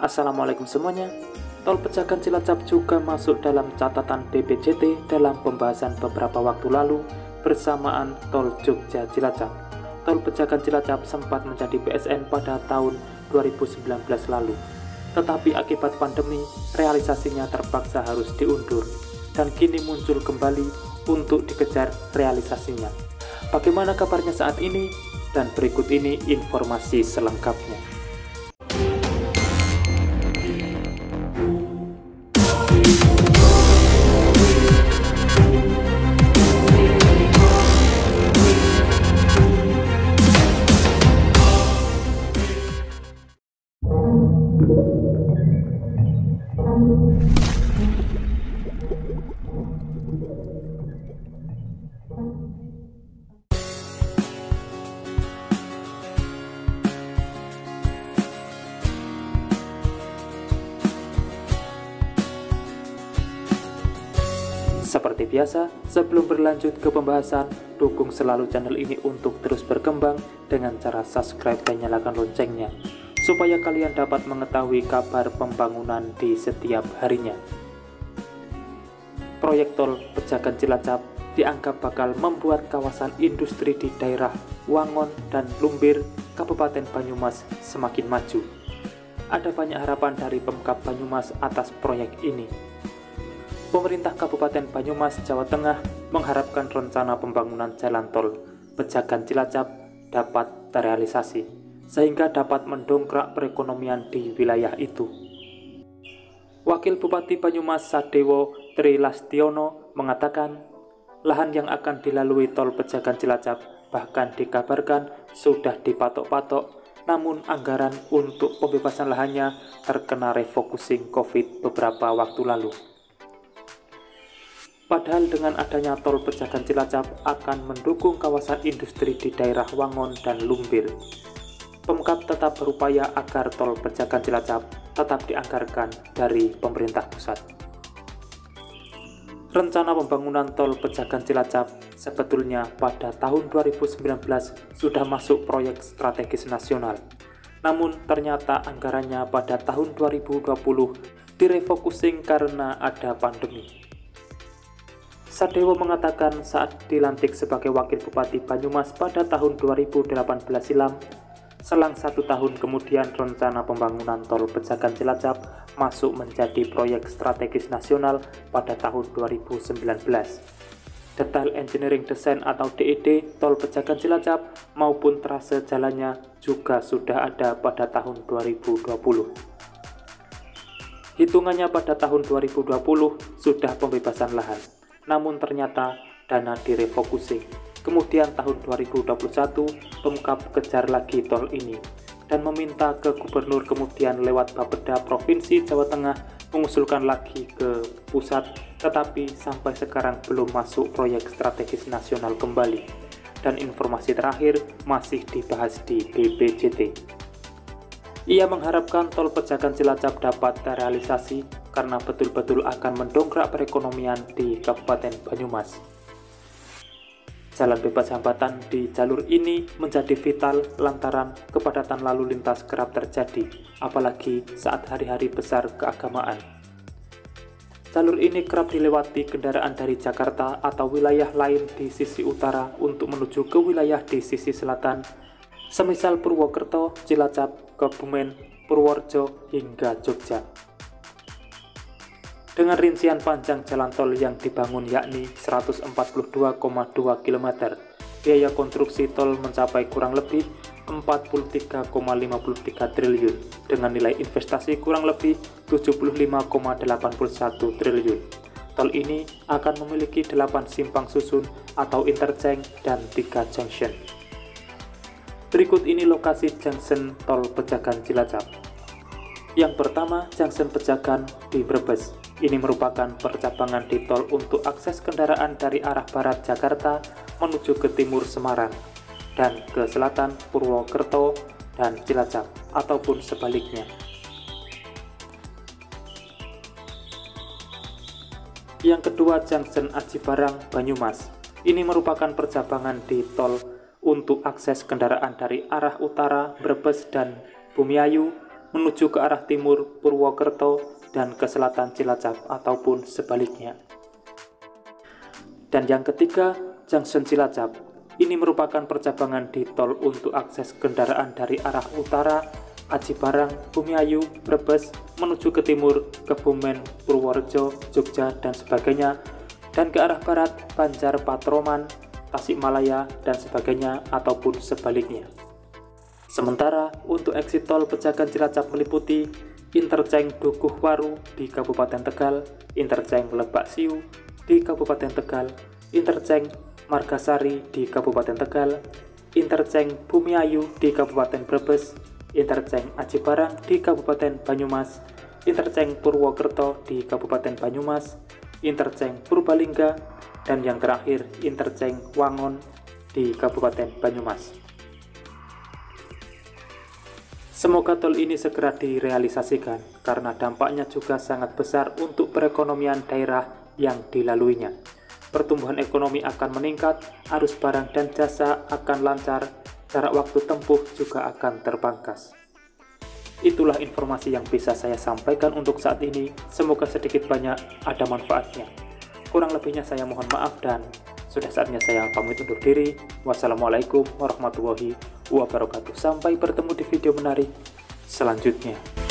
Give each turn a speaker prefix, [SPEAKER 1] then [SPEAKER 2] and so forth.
[SPEAKER 1] Assalamualaikum semuanya. Tol Pejagan Cilacap juga masuk dalam catatan BPJT dalam pembahasan beberapa waktu lalu bersamaan Tol Jogja Cilacap. Tol Pejagan Cilacap sempat menjadi PSN pada tahun 2019 lalu. Tetapi akibat pandemi, realisasinya terpaksa harus diundur dan kini muncul kembali untuk dikejar realisasinya. Bagaimana kabarnya saat ini? Dan berikut ini informasi selengkapnya. Seperti biasa, sebelum berlanjut ke pembahasan, dukung selalu channel ini untuk terus berkembang dengan cara subscribe dan nyalakan loncengnya, supaya kalian dapat mengetahui kabar pembangunan di setiap harinya. Proyek Tol Pejagan Cilacap dianggap bakal membuat kawasan industri di daerah Wangon dan Lumbir, Kabupaten Banyumas semakin maju. Ada banyak harapan dari Pemkab Banyumas atas proyek ini. Pemerintah Kabupaten Banyumas, Jawa Tengah mengharapkan rencana pembangunan jalan tol Pejagan Cilacap dapat terrealisasi, sehingga dapat mendongkrak perekonomian di wilayah itu. Wakil Bupati Banyumas Sadewo Trilastiono mengatakan, lahan yang akan dilalui tol Pejagan Cilacap bahkan dikabarkan sudah dipatok-patok, namun anggaran untuk pembebasan lahannya terkena refocusing COVID beberapa waktu lalu. Padahal dengan adanya tol Pejagan Cilacap akan mendukung kawasan industri di daerah Wangon dan Lumbir. Pemkab tetap berupaya agar tol Pejagan Cilacap tetap dianggarkan dari pemerintah pusat. Rencana pembangunan tol Pejagan Cilacap sebetulnya pada tahun 2019 sudah masuk proyek strategis nasional. Namun ternyata anggarannya pada tahun 2020 direfocusing karena ada pandemi. Sadewo mengatakan saat dilantik sebagai Wakil Bupati Banyumas pada tahun 2018 silam, selang 1 tahun kemudian rencana pembangunan tol Pejagan Cilacap masuk menjadi proyek strategis nasional pada tahun 2019. Detail Engineering Design atau DED tol Pejagan Cilacap maupun trase jalannya juga sudah ada pada tahun 2020. Hitungannya pada tahun 2020 sudah pembebasan lahan. Namun ternyata dana direfocusing. Kemudian tahun 2021 Pemkab kejar lagi tol ini dan meminta ke gubernur, kemudian lewat Bapeda Provinsi Jawa Tengah mengusulkan lagi ke pusat, tetapi sampai sekarang belum masuk proyek strategis nasional kembali. Dan informasi terakhir masih dibahas di BPJT. Ia mengharapkan tol Pejagan Cilacap dapat terrealisasi karena betul-betul akan mendongkrak perekonomian di Kabupaten Banyumas. Jalan bebas hambatan di jalur ini menjadi vital lantaran kepadatan lalu lintas kerap terjadi, apalagi saat hari-hari besar keagamaan. Jalur ini kerap dilewati kendaraan dari Jakarta atau wilayah lain di sisi utara untuk menuju ke wilayah di sisi selatan, semisal Purwokerto, Cilacap, Kebumen, Purworejo, hingga Jogja. Dengan rincian panjang jalan tol yang dibangun yakni 142,2 km, biaya konstruksi tol mencapai kurang lebih 43,53 triliun dengan nilai investasi kurang lebih 75,81 triliun. Tol ini akan memiliki 8 simpang susun atau interchange dan 3 junction. Berikut ini lokasi junction tol Pejagan Cilacap. Yang pertama, junction Pejagan di Brebes. Ini merupakan percabangan di tol untuk akses kendaraan dari arah barat Jakarta menuju ke timur Semarang dan ke selatan Purwokerto dan Cilacap ataupun sebaliknya. Yang kedua, junction Aji Barang Banyumas. Ini merupakan percabangan di tol untuk akses kendaraan dari arah utara Brebes dan Bumiayu menuju ke arah timur Purwokerto dan ke selatan Cilacap ataupun sebaliknya. Dan yang ketiga, Junction Cilacap. Ini merupakan percabangan di tol untuk akses kendaraan dari arah utara, Aji Barang, Bumiayu, Brebes, menuju ke timur, Kebumen, Purworejo, Jogja, dan sebagainya, dan ke arah barat, Banjar, Patroman, Tasikmalaya, dan sebagainya, ataupun sebaliknya. Sementara untuk exit tol Pejagan Cilacap meliputi Interchange Dukuh Waru di Kabupaten Tegal, Interchange Lebak Siu di Kabupaten Tegal, Interchange Margasari di Kabupaten Tegal, Interchange Bumiayu di Kabupaten Brebes, Interchange Aji Barang di Kabupaten Banyumas, Interchange Purwokerto di Kabupaten Banyumas, Interchange Purbalingga, dan yang terakhir Interchange Wangon di Kabupaten Banyumas. Semoga tol ini segera direalisasikan karena dampaknya juga sangat besar untuk perekonomian daerah yang dilaluinya. Pertumbuhan ekonomi akan meningkat, arus barang dan jasa akan lancar, jarak waktu tempuh juga akan terpangkas. Itulah informasi yang bisa saya sampaikan untuk saat ini. Semoga sedikit banyak ada manfaatnya. Kurang lebihnya saya mohon maaf dan sudah saatnya saya pamit undur diri. Wassalamualaikum warahmatullahi wabarakatuh. Sampai bertemu di video menarik selanjutnya.